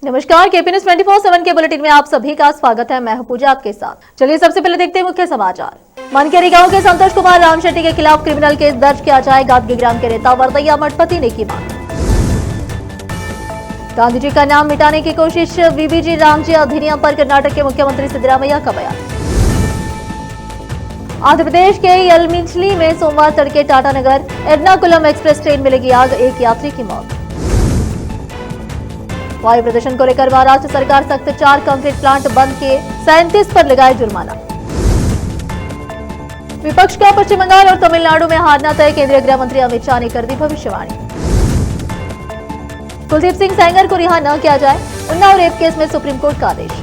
नमस्कार, KP news 24/7 के bulletin में आप सभी का स्वागत है। मैं हूं पूजा आपके साथ। चलिए सबसे पहले देखते हैं मुख्य समाचार। मनकेरी गांव के संतोष कुमार रामशेट्टी के खिलाफ क्रिमिनल केस दर्ज किया जाए, गादगी ग्राम के नेता वरदैया मठपति ने की मांग। गांधी जी का नाम मिटाने की कोशिश, वीबीजी रामजी अधिनियम पर कर्नाटक के मुख्यमंत्री सिद्धरामैया का बयान। आंध्र प्रदेश के यलमिंचली में सोमवार तड़के टाटानगर एर्नाकुलम एक्सप्रेस ट्रेन में लगी आग, एक यात्री की मौत। वायु प्रदूषण को लेकर महाराष्ट्र सरकार सख्त, 4 कंक्रीट प्लांट बंद किए, 37 पर लगाए जुर्माना। विपक्ष का पश्चिम बंगाल और तमिलनाडु में हारना तय, केंद्रीय गृह मंत्री अमित शाह ने कर दी भविष्यवाणी। कुलदीप सिंह सेंगर को रिहा न किया जाए, उन्नाव रेप केस में सुप्रीम कोर्ट का आदेश।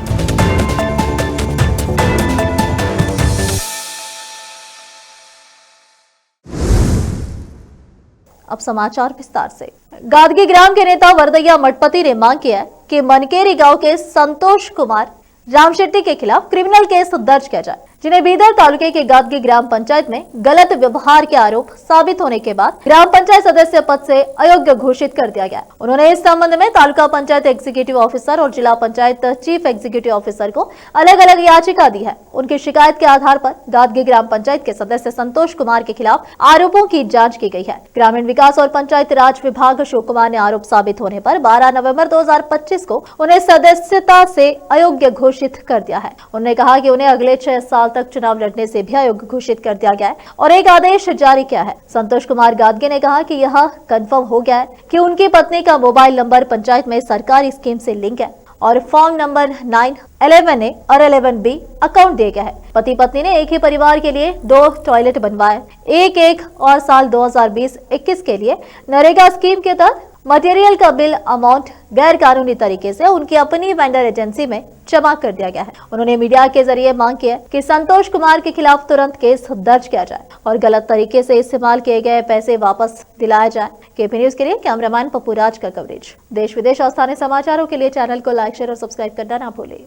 अब समाचार विस्तार से। गादगी ग्राम के नेता वरदैया मठपति ने मांग किया है कि मनकेरी गांव के संतोष कुमार रामशेट्टी के खिलाफ क्रिमिनल केस दर्ज किया जाए, जिन्हें बीदर तालुके के गादगी ग्राम पंचायत में गलत व्यवहार के आरोप साबित होने के बाद ग्राम पंचायत सदस्य पद से अयोग्य घोषित कर दिया गया। उन्होंने इस संबंध में तालुका पंचायत एग्जीक्यूटिव ऑफिसर और जिला पंचायत चीफ एग्जीक्यूटिव ऑफिसर को अलग अलग याचिका दी है। उनकी शिकायत के आधार पर गादगी ग्राम पंचायत के सदस्य संतोष कुमार के खिलाफ आरोपों की जाँच की गई है। ग्रामीण विकास और पंचायत राज विभाग अशोक कुमार ने आरोप साबित होने पर 12 नवम्बर 2025 को उन्हें सदस्यता से अयोग्य घोषित कर दिया है। उन्होंने कहा कि उन्हें अगले 6 साल तक चुनाव लड़ने से भी अयोग्य घोषित कर दिया गया है और एक आदेश जारी किया है। संतोष कुमार गादगे ने कहा कि यह कंफर्म हो गया है कि उनकी पत्नी का मोबाइल नंबर पंचायत में सरकारी स्कीम से लिंक है और फॉर्म नंबर 9, 11A और 11B अकाउंट दिए गए हैं। पति पत्नी ने एक ही परिवार के लिए 2 टॉयलेट बनवाए। एक और साल 2020-21 के लिए नरेगा स्कीम के तहत मटेरियल का बिल अमाउंट गैर कानूनी तरीके से उनकी अपनी वेंडर एजेंसी में जमा कर दिया गया है। उन्होंने मीडिया के जरिए मांग की है कि संतोष कुमार के खिलाफ तुरंत केस दर्ज किया जाए और गलत तरीके से इस्तेमाल किए गए पैसे वापस दिलाया जाए। केपी न्यूज के लिए कैमरामैन पप्पू राज का कवरेज। देश विदेश और स्थानीय समाचारों के लिए चैनल को लाइक, शेयर और सब्सक्राइब करना ना भूलें।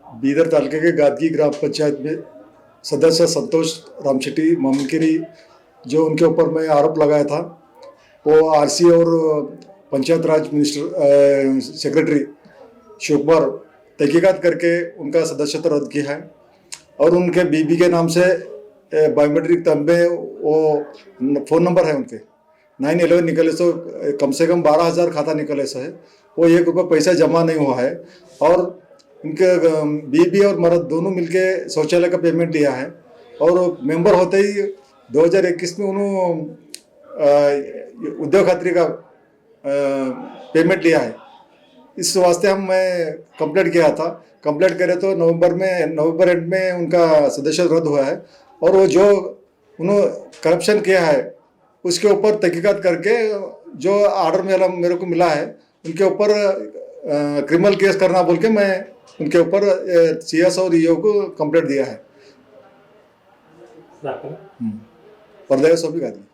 बीदर तालुके के गादगी ग्राम पंचायत में सदस्य संतोष रामशेट्टी मनकेरी, जो उनके ऊपर मैं आरोप लगाया था, वो आरसी और पंचायत राज मिनिस्टर सेक्रेटरी शिवकुमार तहकीकात करके उनका सदस्यता रद्द किया है और उनके बीबी के नाम से बायोमेट्रिक तंबे वो फ़ोन नंबर है उनके 911 निकले, सो कम से कम 12,000 खाता निकले से है, वो 1 रुपये पैसा जमा नहीं हुआ है और उनके बीबी और मर्द दोनों मिलके शौचालय का पेमेंट दिया है और मेंबर होते ही 2021 में उन्होंने उद्योग खात्री का पेमेंट लिया है। इस वास्ते मैं कंप्लेंट किया था। कंप्लेंट करे तो नवंबर एंड में उनका सदस्य रद्द हुआ है और वो जो उन्होंने करप्शन किया है उसके ऊपर तहकीकात करके जो आर्डर मेरे को मिला है उनके ऊपर क्रिमिनल केस करना बोल के मैं उनके ऊपर CS और EO को कंप्लेंट दिया है। वरदैया सोपी गादगी।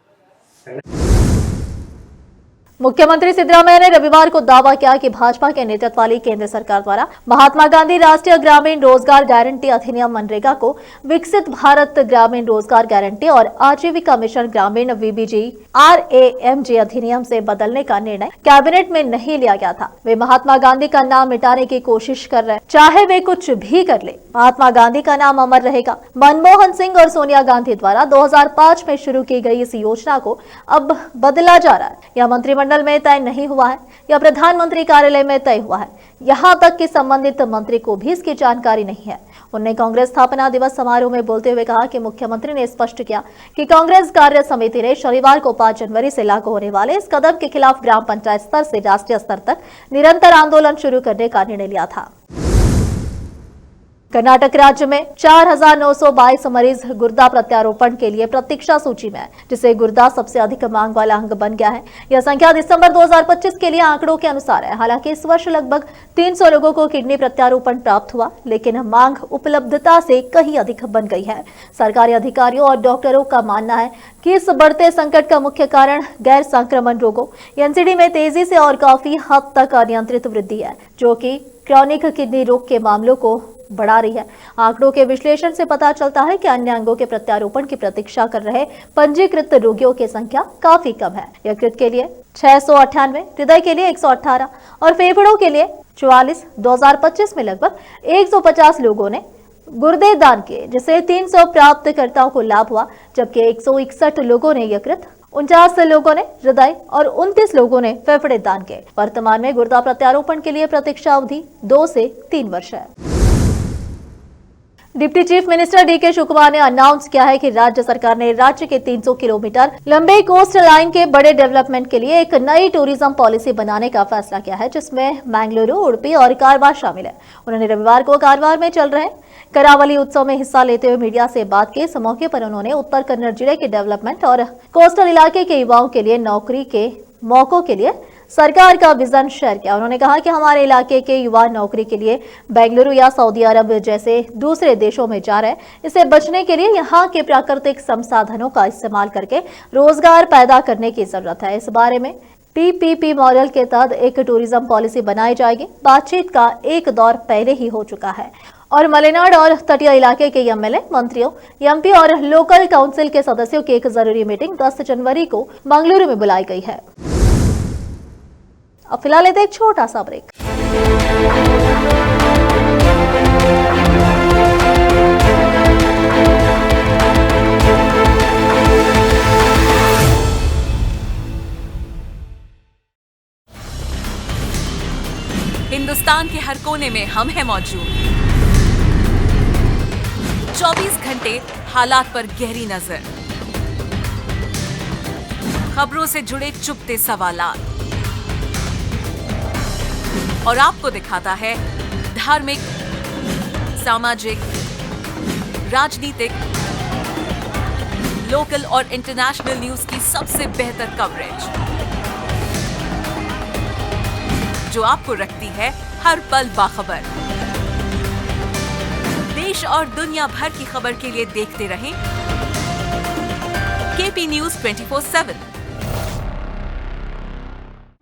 मुख्यमंत्री सिद्धरामैया ने रविवार को दावा किया कि भाजपा के नेतृत्व वाली केंद्र सरकार द्वारा महात्मा गांधी राष्ट्रीय ग्रामीण रोजगार गारंटी अधिनियम मनरेगा को विकसित भारत ग्रामीण रोजगार गारंटी और आजीविका मिशन ग्रामीण VBG RAMG अधिनियम से बदलने का निर्णय कैबिनेट में नहीं लिया गया था। वे महात्मा गांधी का नाम मिटाने की कोशिश कर रहे हैं, चाहे वे कुछ भी कर ले, महात्मा गांधी का नाम अमर रहेगा। मनमोहन सिंह और सोनिया गांधी द्वारा 2005 में शुरू की गई इस योजना को अब बदला जा रहा है। यह मंत्रिमंडल में तय नहीं हुआ है या प्रधानमंत्री कार्यालय में तय हुआ है, यहां तक कि संबंधित मंत्री को भी इसकी जानकारी नहीं है। उन्होंने कांग्रेस स्थापना दिवस समारोह में बोलते हुए कहा कि मुख्यमंत्री ने स्पष्ट किया कि कांग्रेस कार्य समिति ने शनिवार को 5 जनवरी से लागू होने वाले इस कदम के खिलाफ ग्राम पंचायत स्तर से राष्ट्रीय स्तर तक निरंतर आंदोलन शुरू करने का निर्णय लिया था। कर्नाटक राज्य में 4,922 मरीज गुर्दा प्रत्यारोपण के लिए प्रतीक्षा सूची में है, जिससे गुर्दा सबसे अधिक मांग वाला अंग बन गया है। यह संख्या दिसंबर 2025 के लिए आंकड़ों के अनुसार है। हालांकि इस वर्ष लगभग 300 लोगों को किडनी प्रत्यारोपण प्राप्त हुआ, लेकिन मांग उपलब्धता से कहीं अधिक बन गई है। सरकारी अधिकारियों और डॉक्टरों का मानना है कि इस बढ़ते संकट का मुख्य कारण गैर संक्रमण रोगों NCD में तेजी से और काफी हद तक अनियंत्रित वृद्धि है, जो कि क्रॉनिक किडनी रोग के मामलों को बढ़ा रही है। आंकड़ों के विश्लेषण से पता चलता है कि अन्य अंगों के प्रत्यारोपण की प्रतीक्षा कर रहे पंजीकृत रोगियों की संख्या काफी कम है। यकृत के लिए 698, हृदय के लिए 118 और फेफड़ों के लिए 2024-2025 में लगभग 150 लोगों ने गुर्दे दान किए, जिससे 300 प्राप्तकर्ताओं को लाभ हुआ, जबकि 161 लोगों ने यकृत, 49 लोगों ने हृदय और 29 लोगों ने फेफड़े दान किए। वर्तमान में गुर्दा प्रत्यारोपण के लिए प्रतीक्षा अवधि 2 से 3 वर्ष है। Deputy chief minister DK Shiv Kumar ने अनाउंस किया है कि राज्य सरकार ने राज्य के 300 किलोमीटर लंबे कोस्ट लाइन के बड़े डेवलपमेंट के लिए एक नई टूरिज्म पॉलिसी बनाने का फैसला किया है, जिसमें मंगलुरु, उडुपी और कारवार शामिल है। उन्होंने रविवार को कारवार में चल रहे करावली उत्सव में हिस्सा लेते हुए मीडिया से बात की। इस मौके पर उन्होंने उत्तर कन्नड़ जिले के डेवलपमेंट और कोस्टल इलाके के युवाओं के लिए नौकरी के मौकों के लिए सरकार का विजन शेयर किया। उन्होंने कहा कि हमारे इलाके के युवा नौकरी के लिए बेंगलुरु या सऊदी अरब जैसे दूसरे देशों में जा रहे हैं। इससे बचने के लिए यहाँ के प्राकृतिक संसाधनों का इस्तेमाल करके रोजगार पैदा करने की जरूरत है। इस बारे में PPP मॉडल के तहत एक टूरिज्म पॉलिसी बनाई जाएगी। बातचीत का एक दौर पहले ही हो चुका है और मलेनाड और तटीय इलाके के MLA, मंत्रियों, MP और लोकल काउंसिल के सदस्यों की एक जरूरी मीटिंग 10 जनवरी को मंगलुरु में बुलाई गई है। अब फिलहाल लेते एक छोटा सा ब्रेक। हिंदुस्तान के हर कोने में हम हैं मौजूद। 24 घंटे हालात पर गहरी नजर, खबरों से जुड़े चुपते सवालात और आपको दिखाता है धार्मिक, सामाजिक, राजनीतिक, लोकल और इंटरनेशनल न्यूज की सबसे बेहतर कवरेज, जो आपको रखती है हर पल बाखबर। देश और दुनिया भर की खबर के लिए देखते रहें KP News 24/7।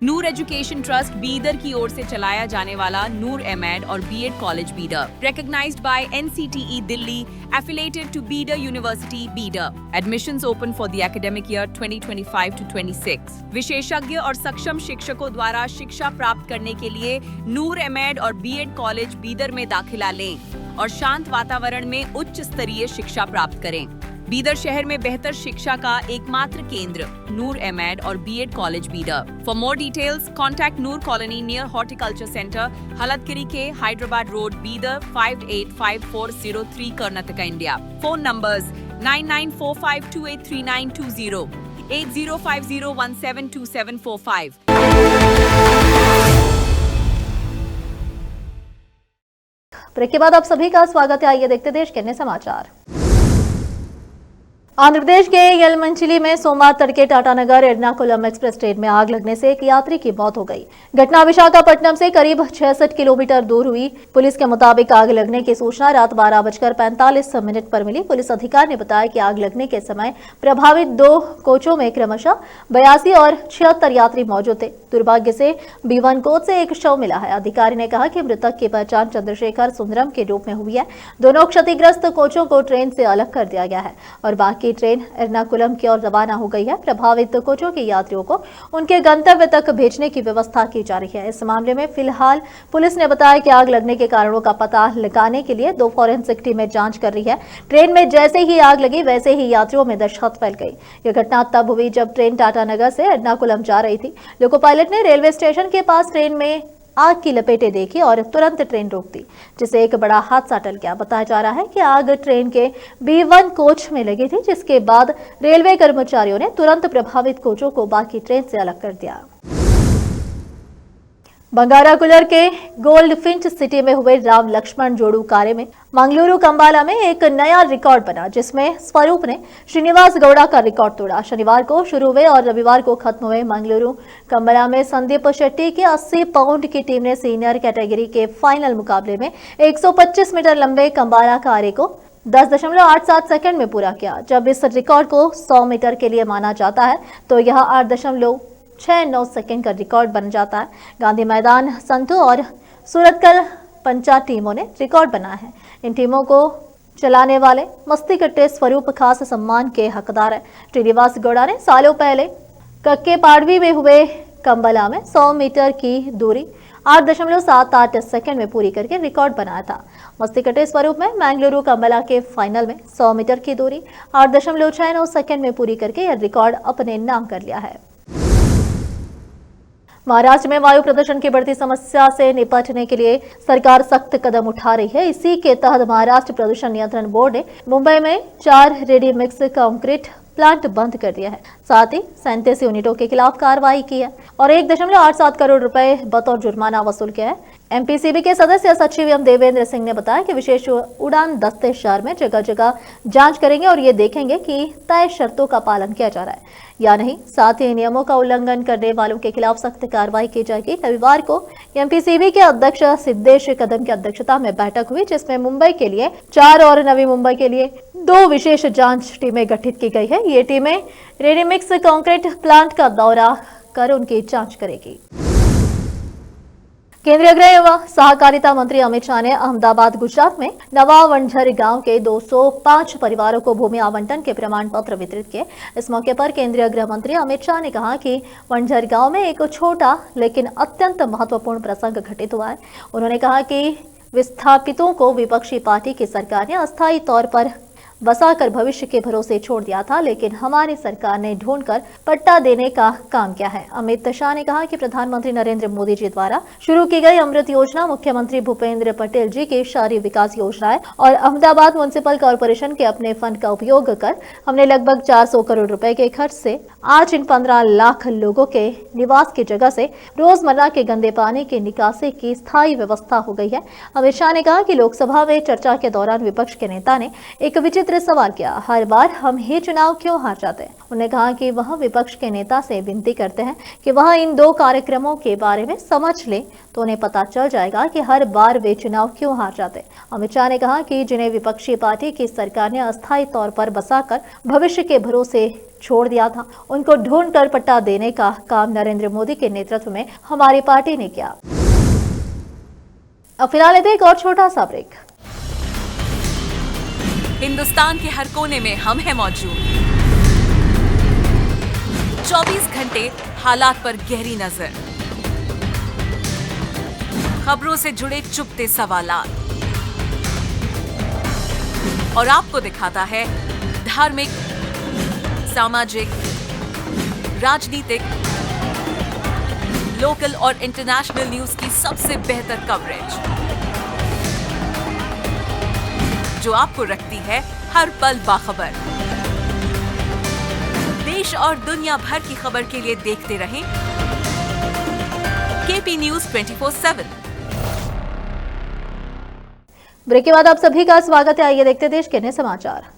Noor education trust Bidar की ओर से चलाया जाने वाला नूर एमएड और BEd college Bidar, recognized by NCTE Delhi, affiliated to Bidar University, Bidar. Admissions open for the academic year 2025 to 26. विशेषज्ञ और सक्षम शिक्षकों द्वारा शिक्षा प्राप्त करने के लिए नूर एमएड और बीएड कॉलेज बीदर में दाखिला लें और शांत वातावरण में उच्च स्तरीय शिक्षा प्राप्त करें। बीदर शहर में बेहतर शिक्षा का एकमात्र केंद्र नूर एमएड और BEd college Bidar. For more details contact Noor colony near horticulture centre, Halatgiri के Hyderabad road, Bidar 585403 Karnataka, India. Phone numbers 9945283920, 8050172745। Break के बाद आप सभी का स्वागत है। आइए देखते देश के अन्य समाचार। आंध्र प्रदेश के यलमंचिली में सोमवार तड़के टाटानगर एर्नाकुलम एक्सप्रेस ट्रेन में आग लगने से एक यात्री की मौत हो गई। घटना विशाखापट्टनम से करीब 66 किलोमीटर दूर हुई। पुलिस के मुताबिक आग लगने की सूचना रात 12:45 पर मिली। पुलिस अधिकारी ने बताया कि आग लगने के समय प्रभावित 2 कोचों में क्रमशः 82 और 76 यात्री मौजूद थे। दुर्भाग्य से B1 कोच से एक शव मिला है। अधिकारी ने कहा कि मृतक की पहचान चंद्रशेखर सुंदरम के रूप में हुई है। दोनों क्षतिग्रस्त कोचों को ट्रेन से अलग कर दिया गया है और बाकी की ट्रेन एर्नाकुलम की ओर रवाना हो गई है। प्रभावित कोचों के यात्रियों को उनके गंतव्य तक भेजने की व्यवस्था की जा रही है। इस मामले में फिलहाल पुलिस ने बताया कि आग लगने के कारणों का पता लगाने के लिए 2 फॉरेंसिक टीमें जांच कर रही है। ट्रेन में जैसे ही आग लगी वैसे ही यात्रियों में दहशत फैल गई। यह घटना तब हुई जब ट्रेन टाटानगर से एर्नाकुलम जा रही थी। लोको पायलट ने रेलवे स्टेशन के पास ट्रेन में आग की लपेटें देखी और तुरंत ट्रेन रोक दी, जिससे एक बड़ा हादसा टल गया। बताया जा रहा है कि आग ट्रेन के B1 कोच में लगी थी, जिसके बाद रेलवे कर्मचारियों ने तुरंत प्रभावित कोचों को बाकी ट्रेन से अलग कर दिया। बंगाराकुलर के गोल्ड फिंच सिटी में हुए राम लक्ष्मण जोड़ू कार्य में मंगलुरु कंबाला में एक नया रिकॉर्ड बना, जिसमें स्वरूप ने श्रीनिवास गौड़ा का रिकॉर्ड तोड़ा। शनिवार को शुरू हुए और रविवार को खत्म हुए मंगलुरु कंबाला में संदीप शेट्टी के 80 पाउंड की टीम ने सीनियर कैटेगरी के फाइनल मुकाबले में 125 मीटर लंबे कंबाला कार्य को 10.87 सेकंड में पूरा किया। जब इस रिकॉर्ड को 100 मीटर के लिए माना जाता है तो यह 8.69 सेकंड का रिकॉर्ड बन जाता है। गांधी मैदान, संतू और सूरतकल पंचा टीमों ने रिकॉर्ड बनाया है। इन टीमों को चलाने वाले मस्ती कट्टे स्वरूप खास सम्मान के हकदार है। श्रीनिवास गौड़ा ने सालों पहले कक्के पाड़वी में हुए कंबला में 100 मीटर की दूरी 8.78 सेकंड में पूरी करके रिकॉर्ड बनाया था। मस्तिकटे स्वरूप में मैंगलुरु कंबला के फाइनल में 100 मीटर की दूरी 8.69 सेकंड में पूरी करके यह रिकॉर्ड अपने नाम कर लिया है। महाराष्ट्र में वायु प्रदूषण की बढ़ती समस्या से निपटने के लिए सरकार सख्त कदम उठा रही है। इसी के तहत महाराष्ट्र प्रदूषण नियंत्रण बोर्ड ने मुंबई में 4 रेडी मिक्स कंक्रीट प्लांट बंद कर दिया है। साथ ही 37 यूनिटों के खिलाफ कार्रवाई की है और 1.87 करोड़ रुपए बतौर जुर्माना वसूल किया है। एमपीसीबी के सदस्य सचिव एम देवेंद्र सिंह ने बताया कि विशेष उड़ान दस्ते शहर में जगह जगह जांच करेंगे और ये देखेंगे कि तय शर्तों का पालन किया जा रहा है या नहीं। साथ ही नियमों का उल्लंघन करने वालों के खिलाफ सख्त कार्रवाई की जाएगी। रविवार को एमपीसीबी के अध्यक्ष सिद्धेश कदम की अध्यक्षता में बैठक हुई, जिसमें मुंबई के लिए 4 और नवी मुंबई के लिए 2 विशेष जांच टीमें गठित की गई है। ये टीमें रेडीमिक्स कंक्रीट प्लांट का दौरा कर उनकी जांच करेगी। केंद्रीय गृह एवं सहकारिता मंत्री अमित शाह ने अहमदाबाद गुजरात में नवा वंझर गांव के 205 परिवारों को भूमि आवंटन के प्रमाण पत्र वितरित किए। इस मौके पर केंद्रीय गृह मंत्री अमित शाह ने कहा कि वंझर गांव में एक छोटा लेकिन अत्यंत महत्वपूर्ण प्रसंग घटित हुआ है। उन्होंने कहा कि विस्थापितों को विपक्षी पार्टी की सरकार ने अस्थायी तौर पर बसाकर भविष्य के भरोसे छोड़ दिया था, लेकिन हमारी सरकार ने ढूंढकर पट्टा देने का काम किया है। अमित शाह ने कहा कि प्रधानमंत्री नरेंद्र मोदी जी द्वारा शुरू की गई अमृत योजना, मुख्यमंत्री भूपेंद्र पटेल जी की शहरी विकास योजनाएं और अहमदाबाद म्युनिसिपल कॉरपोरेशन के अपने फंड का उपयोग कर हमने लगभग 400 करोड़ रुपए के खर्च से आज इन 15 लाख लोगों के निवास की जगह से रोजमर्रा के गंदे पानी की निकासी की स्थायी व्यवस्था हो गई है। अमित शाह ने कहा कि लोकसभा में चर्चा के दौरान विपक्ष के नेता ने एक विचित्र सवाल किया, हर बार हम ही चुनाव क्यों हार जाते हैं। उन्होंने कहा कि वह विपक्ष के नेता से विनती करते हैं कि वह इन 2 कार्यक्रमों के बारे में समझ ले तो उन्हें पता चल जाएगा कि हर बार वे चुनाव क्यों हार जाते हैं। अमित शाह ने कहा कि जिन्हें विपक्षी पार्टी की सरकार ने अस्थायी तौर पर बसाकर भविष्य के भरोसे छोड़ दिया था, उनको ढूंढकर पट्टा देने का काम नरेंद्र मोदी के नेतृत्व में हमारी पार्टी ने किया। अब फिलहाल एक और छोटा सा ब्रेक। हिंदुस्तान के हर कोने में हम हैं मौजूद। 24 घंटे हालात पर गहरी नजर, खबरों से जुड़े चुपते सवालात और आपको दिखाता है धार्मिक, सामाजिक, राजनीतिक, लोकल और इंटरनेशनल न्यूज की सबसे बेहतर कवरेज, जो आपको रखती है हर पल बाखबर। देश और दुनिया भर की खबर के लिए देखते रहें केपी न्यूज 24/7। ब्रेक के बाद आप सभी का स्वागत है। आइए देखते देश के नए समाचार।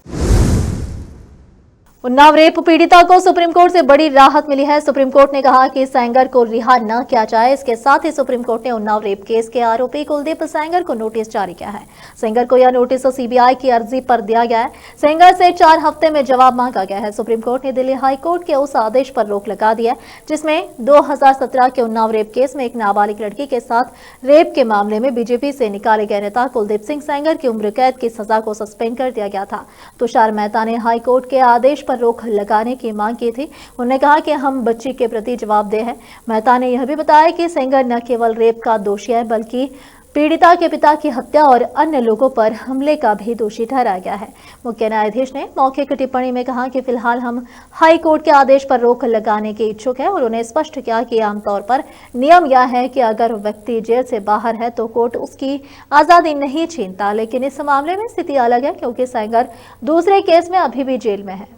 उन्नाव रेप पीड़िता को सुप्रीम कोर्ट से बड़ी राहत मिली है। सुप्रीम कोर्ट ने कहा कि सेंगर को रिहा न किया जाए। इसके साथ ही सुप्रीम कोर्ट ने उन्नाव रेप केस के आरोपी कुलदीप सेंगर को नोटिस जारी किया है। सेंगर को यह नोटिस सीबीआई की अर्जी पर दिया गया है। सेंगर से 4 हफ्ते में जवाब मांगा गया है। सुप्रीम कोर्ट ने दिल्ली हाई कोर्ट के उस आदेश पर रोक लगा दी है जिसमें 2017 के उन्नाव रेप केस में एक नाबालिग लड़की के साथ रेप के मामले में बीजेपी से निकाले गए नेता कुलदीप सिंह सेंगर की उम्र कैद की सजा को सस्पेंड कर दिया गया था। तुषार मेहता ने हाई कोर्ट के आदेश पर रोक लगाने की मांग की थी। उन्होंने कहा कि हम बच्ची के प्रति जवाबदेह हैं। मेहता ने यह भी बताया कि सेंगर न केवल रेप का दोषी है बल्कि पीड़िता के पिता की हत्या और अन्य लोगों पर हमले का भी दोषी ठहराया गया है। मुख्य न्यायाधीश ने मौखिक टिप्पणी में कहा कि फिलहाल हम हाई कोर्ट के आदेश पर रोक लगाने के इच्छुक हैं और उन्होंने स्पष्ट किया कि आमतौर पर नियम यह है कि अगर व्यक्ति जेल से बाहर है तो कोर्ट उसकी आजादी नहीं छीनता, लेकिन इस मामले में स्थिति अलग है क्योंकि सेंगर दूसरे केस में अभी भी जेल में है।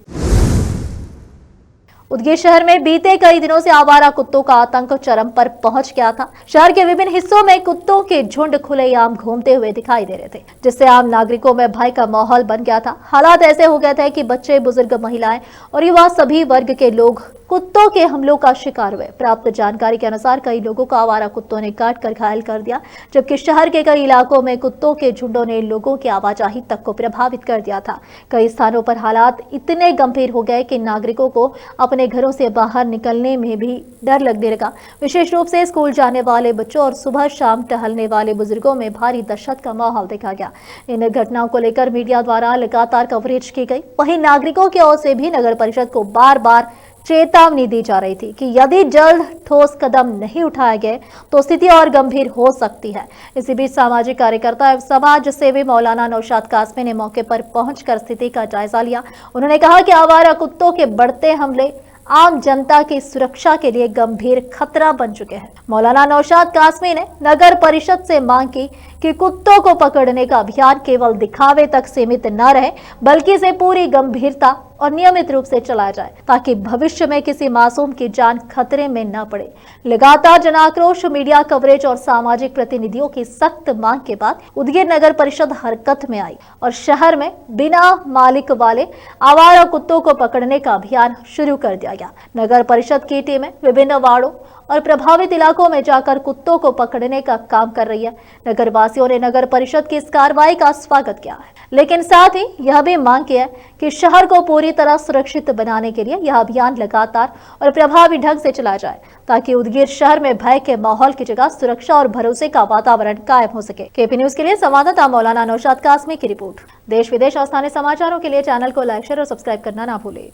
उदगीर शहर में बीते कई दिनों से आवारा कुत्तों का आतंक चरम पर पहुंच गया था। शहर के विभिन्न हिस्सों में कुत्तों के झुंड खुलेआम घूमते हुए दिखाई दे रहे थे, जिससे आम नागरिकों में भय का माहौल बन गया था। हालात ऐसे हो गए थे कि बच्चे, बुजुर्ग, महिलाएं और युवा सभी वर्ग के लोग कुत्तों के हमलों का शिकार हुए। प्राप्त जानकारी के अनुसार कई लोगों को आवारा कुत्तों ने काट कर घायल कर दिया, जबकि शहर के कई इलाकों में कुत्तों के झुंडों ने लोगों की आवाजाही तक को प्रभावित कर दिया था। कई स्थानों पर हालात इतने गंभीर हो गए कि नागरिकों को अपने घरों से बाहर निकलने में भी डर लगने लगा। विशेष रूप से स्कूल जाने वाले बच्चों और सुबह शाम टहलने वाले बुजुर्गों में भारी दहशत का माहौल देखा गया। इन घटनाओं को लेकर मीडिया द्वारा लगातार कवरेज की गई। वहीं नागरिकों की ओर से भी नगर परिषद को बार बार चेतावनी दी जा रही थी कि यदि जल्द ठोस कदम नहीं उठाए गए तो स्थिति और गंभीर हो सकती है। इसी बीच सामाजिक कार्यकर्ता एवं समाज सेवी मौलाना नौशाद कासमी ने मौके पर पहुंचकर स्थिति का जायजा लिया। उन्होंने कहा कि आवारा कुत्तों के बढ़ते हमले आम जनता की सुरक्षा के लिए गंभीर खतरा बन चुके हैं। मौलाना नौशाद कासमी ने नगर परिषद से मांग की कि कुत्तों को पकड़ने का अभियान केवल दिखावे तक सीमित न रहे, बल्कि इसे पूरी गंभीरता और नियमित रूप से चलाया जाए ताकि भविष्य में किसी मासूम की जान खतरे में न पड़े। लगातार जन आक्रोश, मीडिया कवरेज और सामाजिक प्रतिनिधियों की सख्त मांग के बाद उदगीर नगर परिषद हरकत में आई और शहर में बिना मालिक वाले आवारा कुत्तों को पकड़ने का अभियान शुरू कर दिया गया। नगर परिषद की टीमें विभिन्न वार्डों और प्रभावित इलाकों में जाकर कुत्तों को पकड़ने का काम कर रही है। नगर वासियों ने नगर परिषद की इस कार्रवाई का स्वागत किया है, लेकिन साथ ही यह भी मांग की है कि शहर को पूरी तरह सुरक्षित बनाने के लिए यह अभियान लगातार और प्रभावी ढंग से चलाया जाए ताकि उदगीर शहर में भय के माहौल की जगह सुरक्षा और भरोसे का वातावरण कायम हो सके। केपी न्यूज के लिए संवाददाता मौलाना नौशाद कासमी की रिपोर्ट। देश विदेश और स्थानीय समाचारों के लिए चैनल को लाइक, शेयर और सब्सक्राइब करना ना भूलें।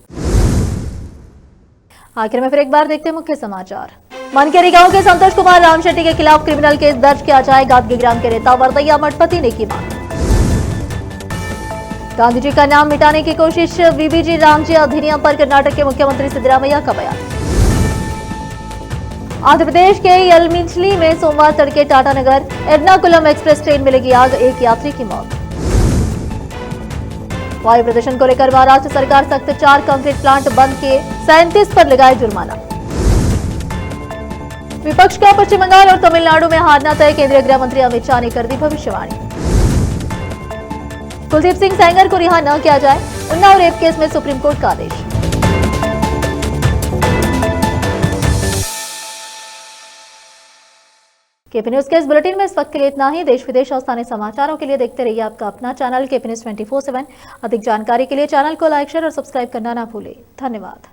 आखिर में फिर एक बार देखते हैं मुख्य समाचार। मनकेरी गांव के संतोष कुमार रामशेट्टी के खिलाफ क्रिमिनल केस दर्ज किया जाए, गादगी ग्राम के नेता वरदैया मठपति ने की मांग। गांधी जी का नाम मिटाने की कोशिश, वीबीजी रामजी अधिनियम पर कर्नाटक के मुख्यमंत्री सिद्धरामैया का बयान। आंध्र प्रदेश के यलमिंचली में सोमवार तड़के टाटानगर एर्नाकुलम एक्सप्रेस ट्रेन में लगी आग, एक यात्री की मौत। वायु प्रदूषण को लेकर महाराष्ट्र सरकार सख्त, 4 कंक्रीट प्लांट बंद किए, 37 पर लगाए जुर्माना। विपक्ष का पश्चिम बंगाल और तमिलनाडु में हारना तय, केंद्रीय गृह मंत्री अमित शाह ने कर दी भविष्यवाणी। कुलदीप सिंह सेंगर को रिहा न किया जाए, उन्नाव रेप केस में सुप्रीम कोर्ट का आदेश। केपी न्यूज के इस बुलेटिन में इस वक्त के लिए इतना ही। देश विदेश और स्थानीय समाचारों के लिए देखते रहिए आपका अपना चैनल केपी न्यूज 24/7। अधिक जानकारी के लिए चैनल को लाइक, शेयर और सब्सक्राइब करना ना भूलें। धन्यवाद।